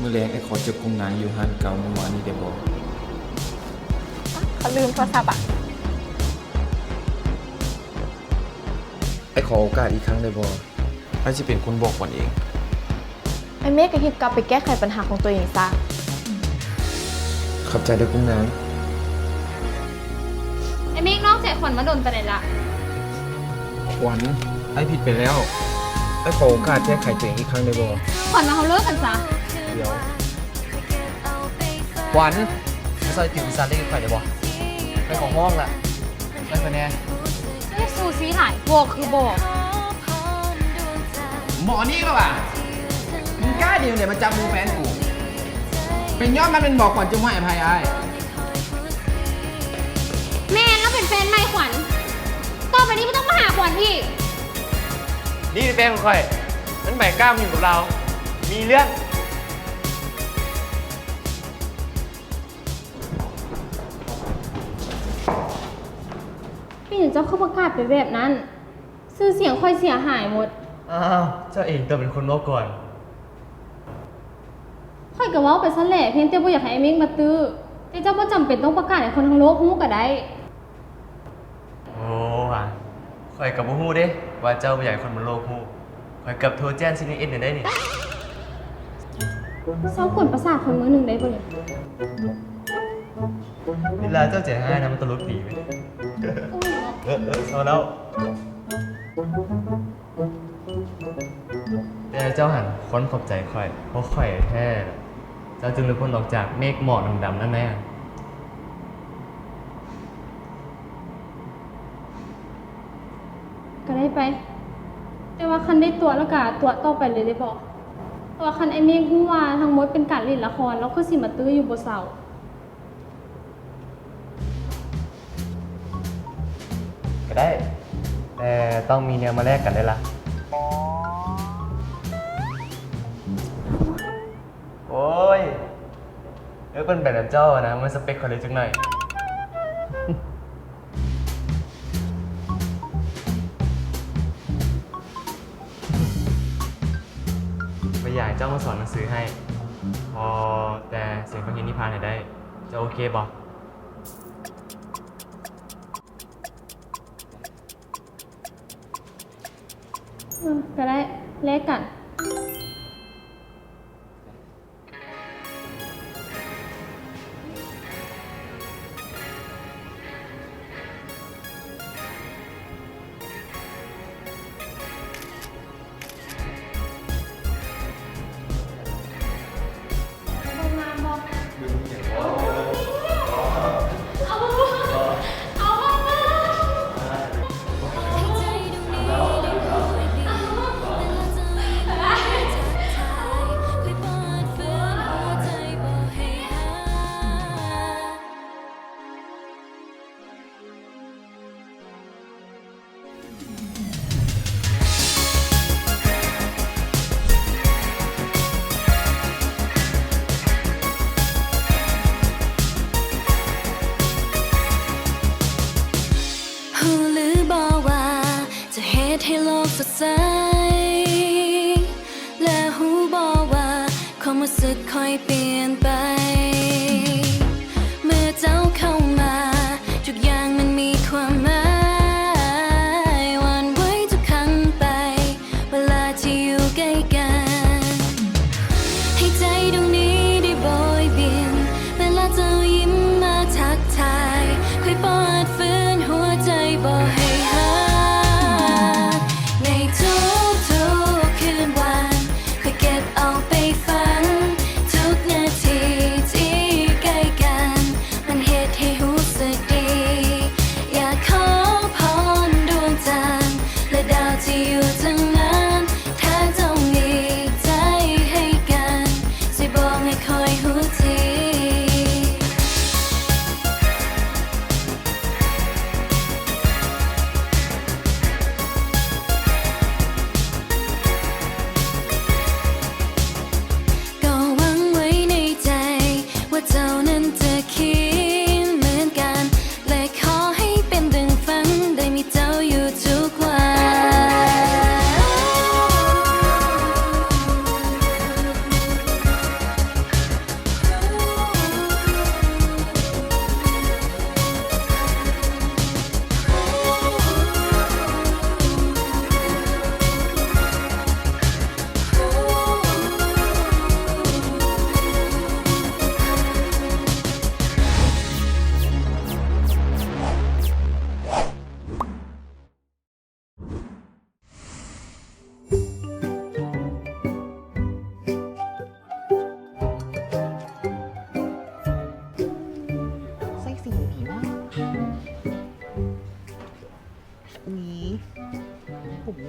มื้อแรงไอ้ขอเจอกุ้งนางอยู่ห้านเก่าเมื่อวานนี้ได้บ่ เขาลืมโทรศัพท์อ่ะ ไอ้ขอโอกาสอีกครั้งได้บ่ไอ้สิเป็นคนบอกก่อนเอง ไอ้เมฆก็คิดกลับไปแก้ไขปัญหาของตัวเองซะ ขอบใจเด้อกุ้งนาง ไอ้เมฆนอกใจขวัญมาโดนไปไหนละ ขวัญไอ้ผิดไปแล้วไอ้ขอโอกาสแก้ไขตัวเองอีกครั้งได้บ่ ขวัญมาเขาเลิกกันซะ เดี๋ยว หวานมาซอยติวซาเล่นข่อยได้บ่ไปของห้องล่ะได้คะแนน ไม่ซูซีหลายบอกคือบอก หมอนี่ก็ว่ะมึงกล้าเดียวเนี่ยมาจับมือแฟนกู เป็นยอดมันเป็นบอกก่อนจะไม่อภัยไอ้ แม่แล้วเป็นแฟนใหม่ขวัญต่อไปนี้ไม่ต้องมาหาขวัญอีก นี่เป็นแฟนของข่อยนั้นแบ่งกล้ามอยู่กับเรา มีเรื่อง พี่เห็นเจ้าเข้าประกาศไปแบบนั้นชื่อเสียงค่อยเสียหายหมด อ้าว เจ้าเองตัวเป็นคนบอกก่อน ค่อยกับว่าไปซะแหละเพียงแต่บ่อยากให้ไอ้เมฆมาตื้อแต่เจ้าบ่จำเป็นต้องประกาศให้คนทั้งโลกรู้ก็ได้ โอ้ว่ะข่อยกับบ่ฮู้เด้ว่าเจ้าบ่อยากให้คนบนโลกฮู้ข่อยกับโทรแจ้งซีนีเอ็นได้นี่ เศร้าขวนประสาทคนมือหนึ่งได้บ่เนี่ย เวลาเจ้าใจให้นะมันตลกดีไหมเอาแล้ว แต่เจ้าหันค้นขอบใจข่อยเพราะข่อยแท้เจ้าจึงเลยพ้นออกจากเมฆหมอกดำๆนั่นแน่ ก็ได้ไป แต่ว่าคันได้ตัวแล้วก็ตัวต่อไปเลยได้บอกเพราะว่าคันไอ้เมฆรู้ว่าทั้งหมดเป็นการเล่นละครแล้วก็สิมาตื้ออยู่บ่เศร้า ก็ได้ แต่ต้องมีแนวมาแลกกันได้ละโอ้ยเป็นแบบนั้นเจ้าอะนะมันสเปคคนเลยจังหน่อย ไปอยากให้เจ้ามาสอนหนังสือให้ พอแต่เสียงฟังเห็นนิพพานให้ได้ จะโอเคบ่ ก็ได้แลกกัน ฮู้หรือบ่ว่าจะเฮ็ดให้โลกสดใสและฮู้บ่ว่าความรู้สึกค่อยเปลี่ยนไปเมื่อเจ้าเข้ามาทุกอย่างมันมีความหมายหวั่นไหวทุกครั้งไปเวลาที่อยู่ใกล้กันให้ใจดวงนี้ได้โบยบินเวลาเจ้ายิ้มมาทักทายค่อยปลดฟื้นหัวใจบ่ให้หายในทุกคืนวันค่อยเก็บเอาไปฝันทุกนาทีที่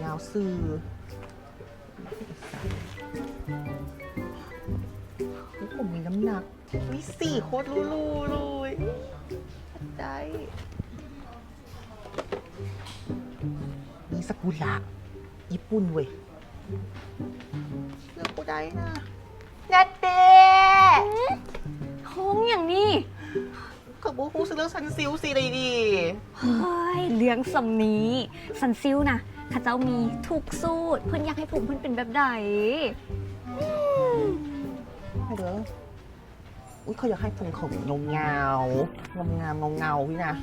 ยาวซื่อผมมีน้ำหนักวิสี่โคตรรูเลยได้มีสกุละญี่ปุ่นเว้ยเลือกกูได้นะแนตเต้ ห้องอย่างนี้ กับบูฮูซื้อเรื่องซันซิลสิเลยดี เฮ้ยเรื่องสำนี้สันซิลนะข้าเจ้ามีทุกสูตรเพื่อนอยากให้ผมเพื่อนเป็นแบบใด ให้เด้ออุ้ยเขาอยากให้ผมเขาเงาพี่นะ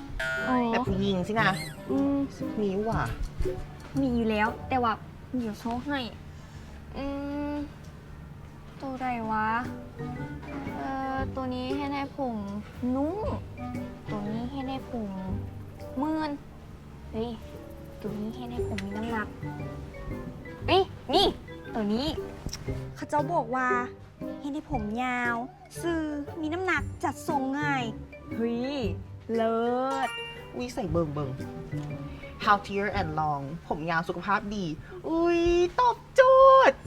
อ๋อ แบบผู้หญิงสินะ อืม มีว่ะ มีอยู่แล้ว แต่ว่าเดี๋ยวโซ่ให้อืมตัวใดวะตัวนี้ให้ได้ผมนุ่มตัวนี้ให้ได้ผมเมื่อนเฮ้ยตัวนี้ให้ได้ผมมีน้ำหนักเอ้ยนี่ตัวนี้ข้าเจ้าบอกว่าให้ได้ผมยาวซื่อมีน้ำหนักจัดทรงง่ายเฮ้ยเลิศ อุ้ยใส่เบิ่ง healthier and long ผมยาวสุขภาพดี อุ้ยตอบโจทย์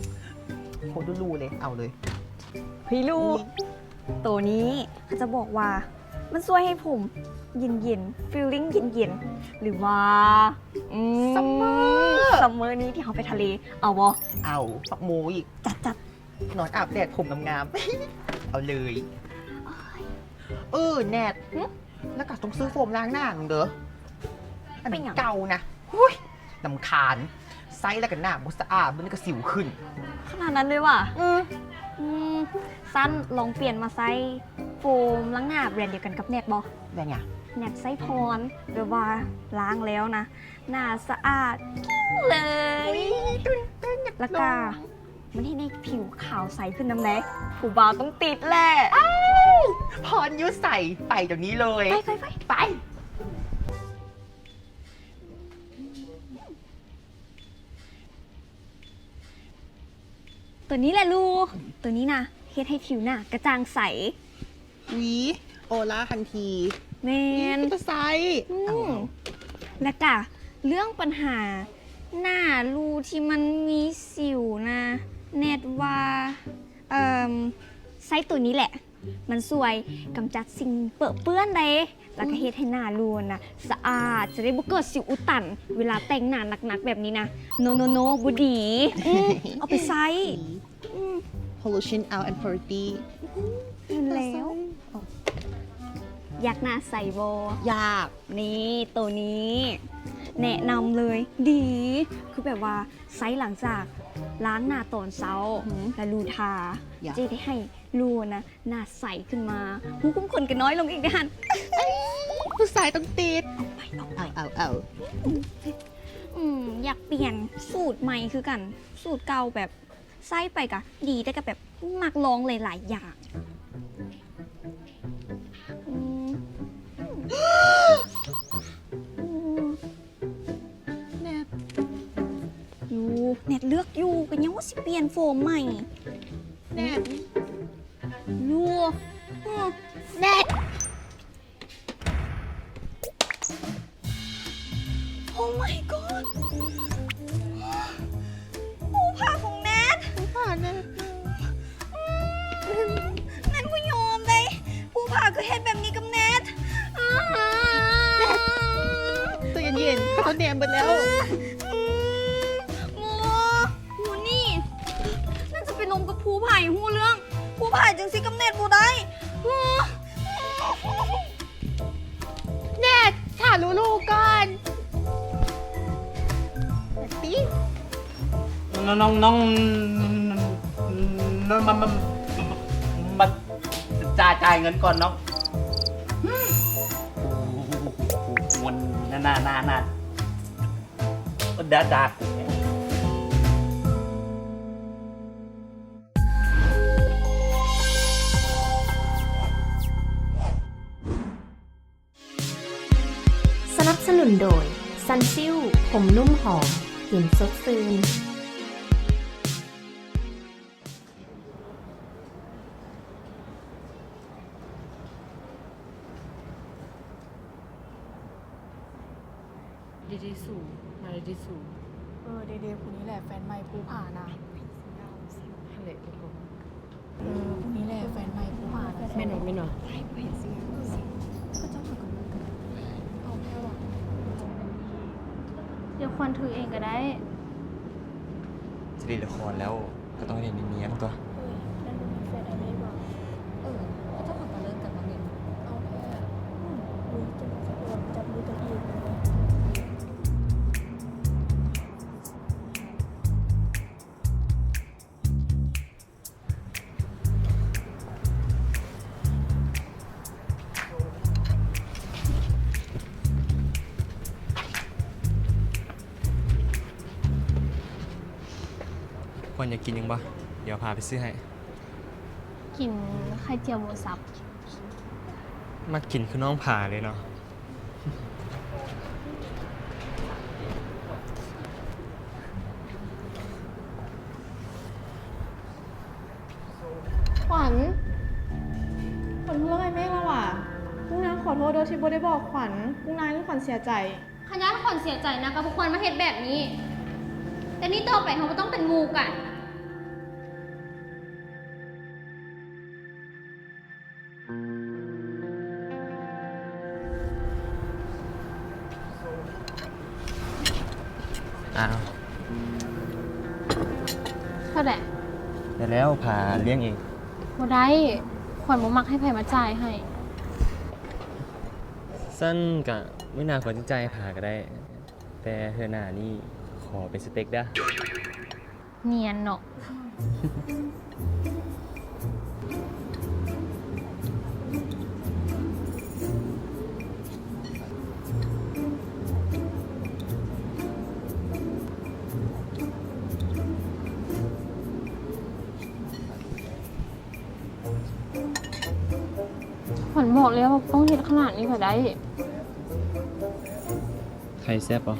โคตรรู้เลยเอาเลย พี่ลูกตัวนี้เขาจะบอกว่ามันช่วยให้ผมเย็นๆ feeling เย็นๆ หรือว่าซัมเมอร์นี้ที่เขาไปทะเล เอาบ่ เอาปักโมอีก จัด นอนอาบแดดผมงามๆ เอาเลยแนทแล้วก็ต้องซื้อโฟมล้างหน้าหนึ่งเด้ออันนี้เก่านะหุ้ยลำคาญไซส์แล้วก็หน้าบุสะอาดมันก็สิวขึ้น ขนาดนั้นเลยว่ะสั้นลองเปลี่ยนมาใส่โฟมล้างหน้าแบรนด์เดียวกันกับเน็ตบ่ แบบไง เน็ตไส้พรแบบว่าล้างแล้วนะ หน้าสะอาดกิ้งเลย แล้วก็มันให้ในผิวขาวใสขึ้นน้ำแดงผู้บ่าวต้องติดแหละ พรยุใส่ไปเดี๋ยวนี้เลย ไป ตัวนี้แหละลูก ตัวนี้นะเฮ็ดให้ผิวหน้ากระจ่างใส วีโอล่าทันที แมน ตัวไซส์ และก็เรื่องปัญหาหน้ารูที่มันมีสิวนะแนทว่าไซส์ตัวนี้แหละ มันสวยกำจัดสิ่งเปื้อนได้แล้วก็เฮ็ดให้หน้ารูนะสะอาดจะได้บ่เกิดสิวอุดตัน เวลาแต่งหน้าหนักๆแบบนี้นะโนบุดีเอาไปใช้ pollution out and purity อยู่แล้ว อยากหน้าใสโบ อยาก นี่ตัวนี้ แนะนำเลยดี คือแบบว่าไซส์หลังจากล้างหน้าตอนเช้าแล้วรูทาจะได้ให้รูนะหน้าใสขึ้นมาหูคุ้มขนกันน้อยลงอีกด้าน ผู้ชายต้องติดเอา อยากเปลี่ยนสูตรใหม่คือกัน สูตรเก่าแบบไส้ไปกะดีแต่กับแบบมักลองหลายๆอย่างแนท อยู่เน็ตเลือกอยู่กันยังว่าสิเปลี่ยนโฟมใหม่ แนท ลูก แนท โอ้ my god ผู้พาของแนท ผ่านนะ แนทไม่ยอมเลยผู้พาก็เห็นแบบนี้กับแนท ตัวเย็นๆเขาแนมไปแล้ว งูนี่น่าจะไปลงกับผู้ไผ่หูเรื่อง ผู้ไผ่จังสิกับแนทบ่ได้ แนทถ่าลูกก่อนตี น้องมาจ่ายเงินก่อนน้องวันน่าดา สนับสนุนโดยซันซิลผมนุ่มหอมเห็นสดชื่น ดีสูมาดีสู เดย์ผู้นี้แหละแฟนใหม่ผู้ผ่านะ ทะเลทุกคน ผู้นี้แหละแฟนใหม่ผู้ผ่านะ ไม่หนอไม่หนอ เดี๋ยวควันถือเองก็ได้ จะดีละครแล้วก็ต้องเรียนเนียนๆตัว ควรอยากกินยังบ่เดี๋ยวพาไปซื้อให้ กินไข่เจียวหมูสับ มากินคือน้องผ่าเลยเนาะ ขวัญขวัญเพื่อไอ้เมฆแล้วว่ะกุ้งนางขอโทษด้วยที่บ่ได้บอกขวัญกุ้งนางนี่ขวัญเสียใจ ขยันขวัญเสียใจนะกับพวกควันมาเฮ็ดแบบนี้ แต่นี่ต่อไปเขาบ่ต้องเป็นหมูกัน อ้าว เท่าไหร่ แต่แล้วผ่าเลี้ยงเอง บ่ได้ขวัญบ่มักให้ไผมาจ่ายให้ สั้นกะไม่น่าควรใจผ่าก็ได้ แต่เธอหน้านี่ขอเป็นสเต็กเด้อ เนียนเนาะ ขวัญบอกแล้วว่าต้องเฮ็ดขนาดนี้ก็ได้ ใครแซ่บปะ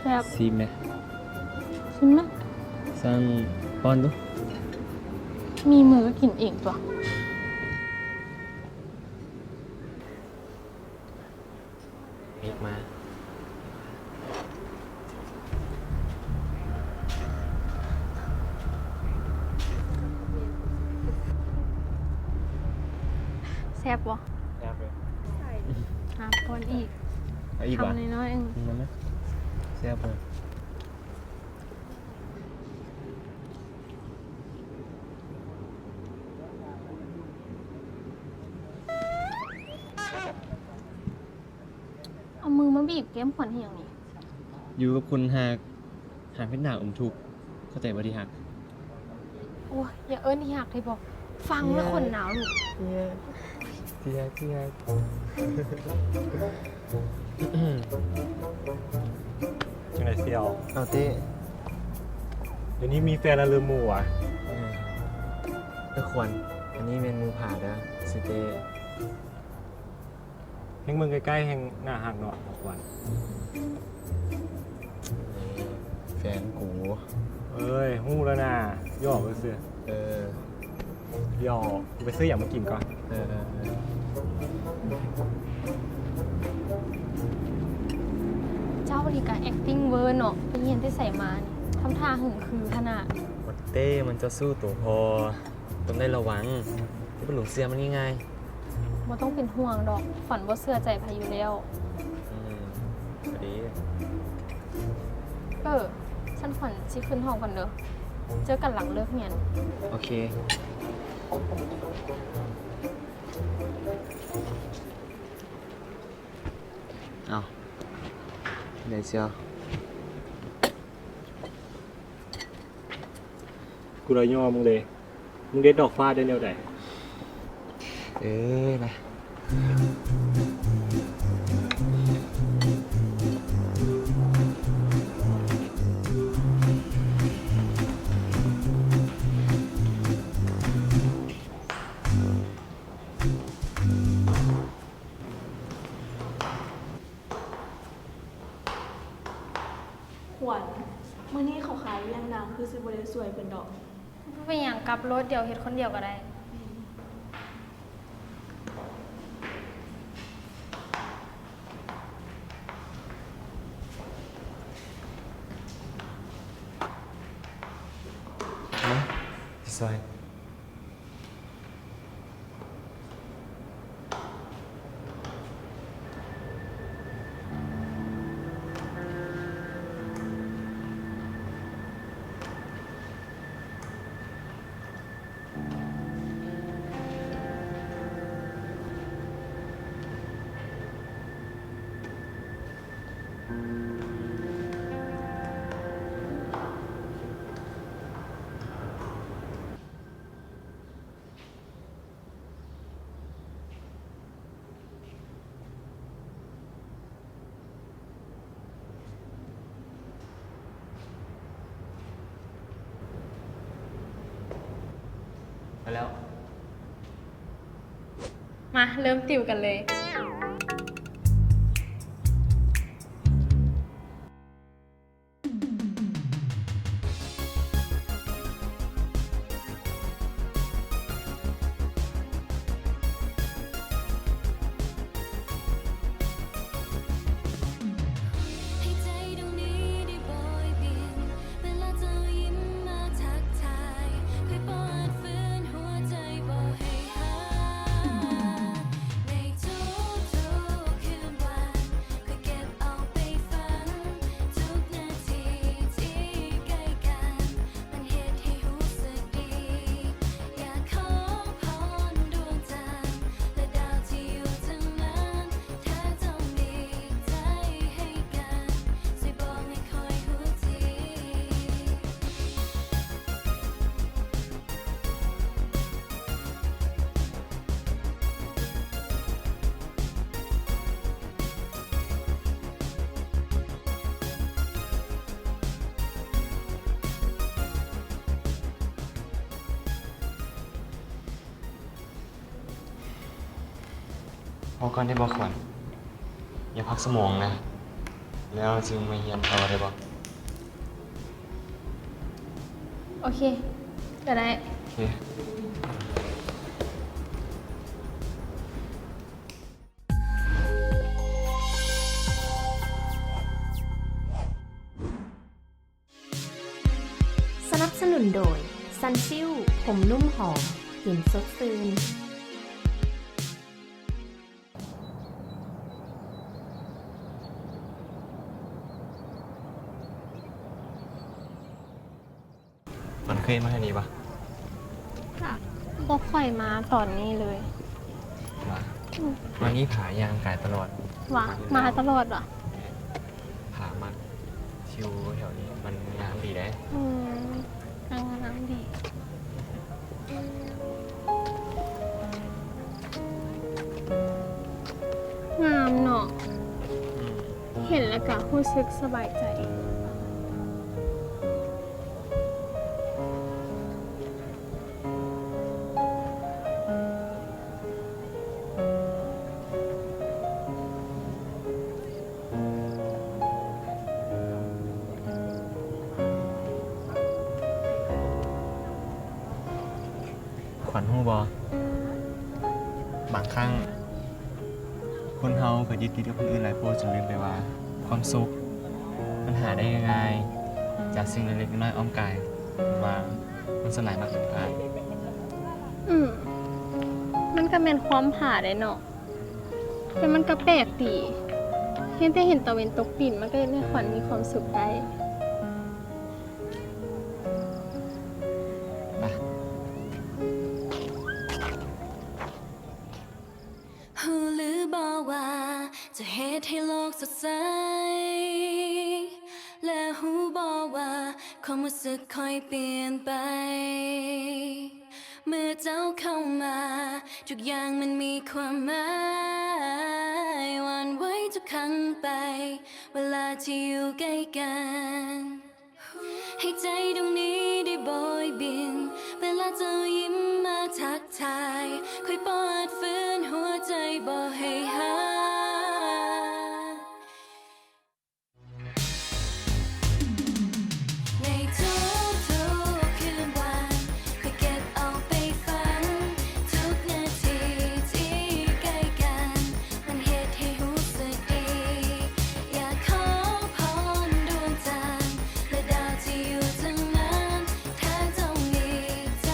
แซ่บ ซีมไหม ใช่ไหม สั้นป้อนดู มีมือก็กินเองตัว มิกมา แซ่บบ่ แซ่บเลย หาป้อนอีก เอาอีกวะ ทำน้อยๆเอง มันไหมแซ่บเลย เอามือมาบีบแก้มขวัญให้อย่างนี้ อยู่กับคนหากเป็นหนาทุกข์เข้าใจบ่ดีหัก โอ้ยอย่าเอิ้นที่หักเลยบอก ฟังแล้วคนหนาวลูก ที่หักจังไรเซียว เอาเต้ เดี๋ยวนี้มีแฟนแล้วลืมหมู่อ่ะ ก็ควรอันนี้เป็นหมูผ่าเด้อสเต้ แห่งเมืองใกล้ๆแห่งหน้าหักเนาะบอกวัน แฟนกู เอ้ยหู้แล้วนะย่อไปซื้อ เออ ย่อกูไปซื้ออย่างมากินก่อน เออ เจ้าบริการ acting เวอร์เนาะไปเรียนที่ใส่มานี่ทำท่าหึงคือขนาด วัดเต้มันจะสู้ตัวพอ ต้องได้ระวังที่เป็นหลุมเสียมันง่าย บ่ต้องเป็นห่วงดอกขวัญบ่เชื่อใจพายุแล้ว พอดี ฉันขวัญสิขึ้นห้องกันเด้อ เจอกันหลังเลิกเรียน โอเค เอาเดี๋ยวเชียว กูเลยย่อมึงเลย มึงเด็ดดอกฟ้าได้แนวใด นะ ขวัญมื้อนี้เขาขายเลี้ยงนางคือสิบ่ได้สวยเป็นดอก เป็นอย่างกลับรถเดียวเฮ็ดคนเดียวก็ได้ ข ซอยไปแล้ว มาเริ่มติวกันเลย ให้ใจดวงนี้ได้โบยบินเวลาเธอยิ้มมาทักทายเคยปอดฟื้นหัวใจบอกให้หาในทุกคืนวันเคยเก็บเอาไปฝันทุกนาทีที่ใกล้กันมันเหตุให้รู้สึกดีอยากขอพรดวงจันทร์และดาวที่อยู่ทั้งนั้นถ้าต้องมีใจให้กันช่วยบอกให้คอยรู้ที พอก่อนได้บอกขวัญอย่าพักสมองนะ แล้วจึงมาเรียนต่อได้บอก โอเคก็ได้ โอเค สนับสนุนโดยซันซิลผมนุ่มหอมกลิ่นสดชื่น มันเคยมาแค่นี้ปะ บ่ค่อยมาตอนนี้เลย มาวันนี้ผายางกายตลอด ว่ามาตลอดว่ะ ผามักชิวแถวนี้มันงามดีได้ น้ำดี งามเนาะ เห็นแล้วก็รู้สึกสบายใจ ขวัญหูบอบางครั้ง คนเฮาก็ยึดติดกับคนอื่นหลายโพดจนลืมไปว่า ความสุขมันหาได้ง่ายๆจากสิ่งเล็กๆน้อยๆอ้อมกายว่ามันสลายมากถึงผ่าน มันก็เป็นความผ่าได้เนาะ แต่มันก็แปลกดีเห็นตะเวนตกดินมันก็เลยให้ขวัญมีความสุขได้ หูหรือบอกว่าจะเหตุให้โลกสดใส และหูบอกว่าความรู้สึกค่อยเปลี่ยนไป เมื่อเจ้าเข้ามาทุกอย่างมันมีความหมายหวันไหวทุกครั้งไป เวลาที่อยู่ใกล้กัน ให้ใจดวงนี้ได้โบยบินเวลาเจ้ายิ้มมาทักทายค่อยปอดฟื้นหัวใจบอกให้หาในทุกคืนวันค่อยเก็บเอาไปฝันทุกนาทีที่ใกล้กันมันเหตุให้รู้สึกดีอยากขอพรดวงจันทร์และดาวที่อยู่ทั้งนั้นถ้าต้องมีใจ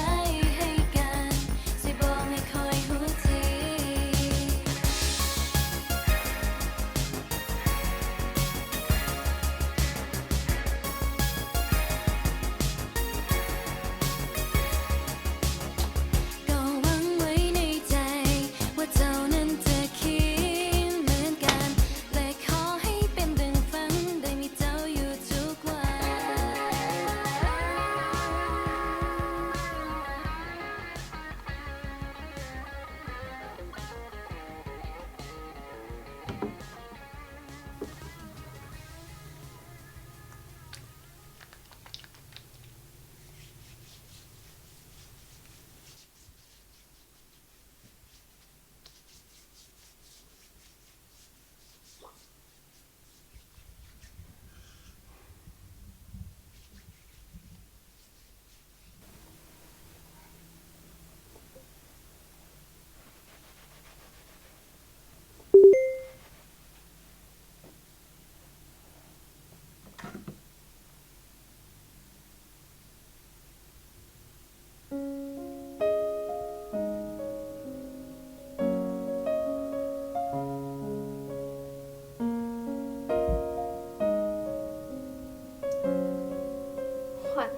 วัญ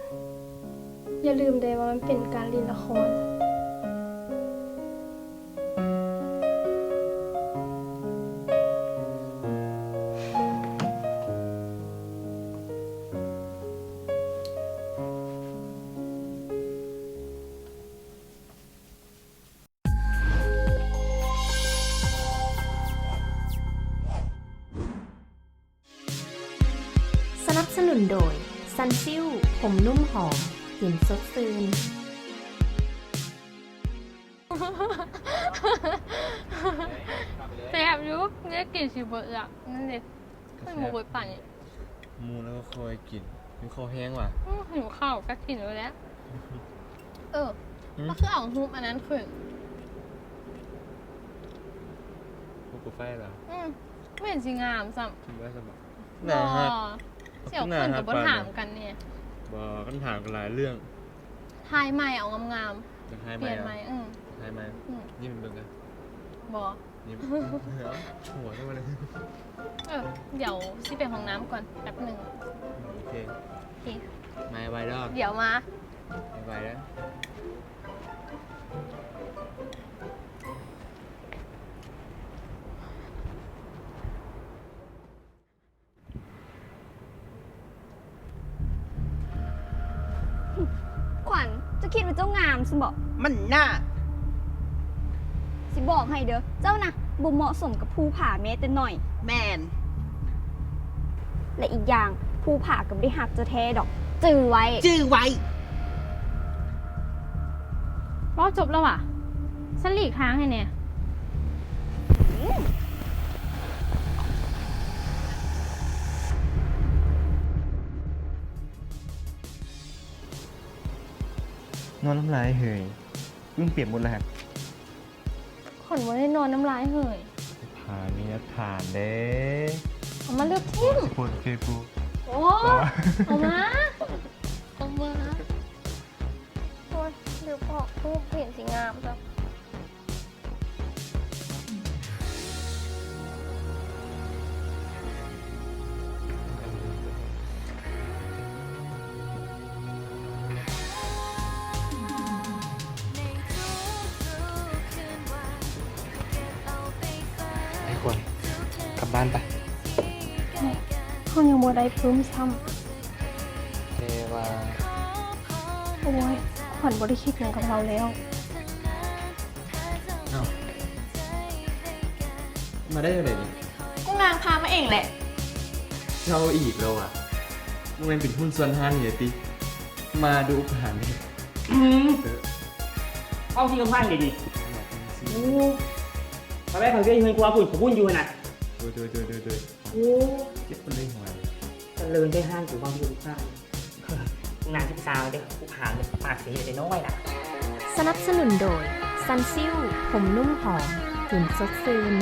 อย่าลืมเลยว่ามันเป็นการเล่นละคร สนับสนุนโดยซันซิลผมนุ่มหอมกลิ่นสดชื่น แซ่บอยู่เนี่ยกลิ่นสิเบิดอ่ะนั่นดิไม่หมูบดปั่นเนี่ย มูแล้วก็คอยกินมีคอแห้งว่ะ หิวข้าวก็กินเลยแล้วก็คือเอาฮุบอันนั้นขึ้น พวกกูไฟเหรอ ไม่เห็นสิงามซ้ คิดว่าสมอง ำบ่เสี่ยวขึ้นกับบนถามกันเนี่ย บ่กันถามกันหลายเรื่อง ทายใหม่เอางาม จะทาย ๆ ไห เป ม ลี่ยนไหม ทายไหมนี่มันเบิ่งกัน บ่ นี่หัวขึ้นมาเลย เดี๋ยวสิไปห้องน้ำก่อนแป๊บหนึ่ง โอเค โอเค มาไวดอก เดี๋ยวมา ไวแล้ว ขวัญจะคิดว่าเจ้างามสิบอก มันน่า สิบอกให้เด้อ เจ้านะบ่เหมาะสมกับภูผาแม้แต่หน่อย แมน และอีกอย่างภูผากับได้หักจะแท้ดอก จือไว้ จื้อไว้ รอบจบแล้วว่ะฉันหลีกทางให้เนี่ย นอนน้ำลายเฮยมึงเปลี่ยนหมดแล้ว ขนไว้ได้นอนน้ำลายเหย ผ่านมีนักผ่านเด้ เอามาเลือกทิ้ง สิคนเฟซบุ๊ก โอ้เอามาเอามาโอ้ยเดี๋ยวพอทูบเปลี่ยนสีงามจ้ะ ไอ้คนกลับบ้านไป เขายังบ่ได้พื้มซ้ เทวา ำโอ้ยขวัญบ่ได้คิดอย่างกับเราแล้ว มาได้ยังไงนี่ กุ้งนางพามาเองแหละ เช่าอีกแล้วอ่ะมึงเป็นหุ้นส่วนห้างเหรอติมาดูอุปหารนี่ เอาที่กำพังเดี๋ยวนี้โอ้ตอนแรกเขาเรียกเงินกลัวปุ่นผมวุ่นอยู่น่ะ โดยโอ้ เจ็บคนเลยหัว ตะเลินได้ห้างอยู่บางทีลูกค้างานที่สาวเด็กผู้ผ่านปากเสียเด็น้อยน่ะ สนับสนุนโดยซันซิลผมนุ่มหอมกลิ่นสดชื่น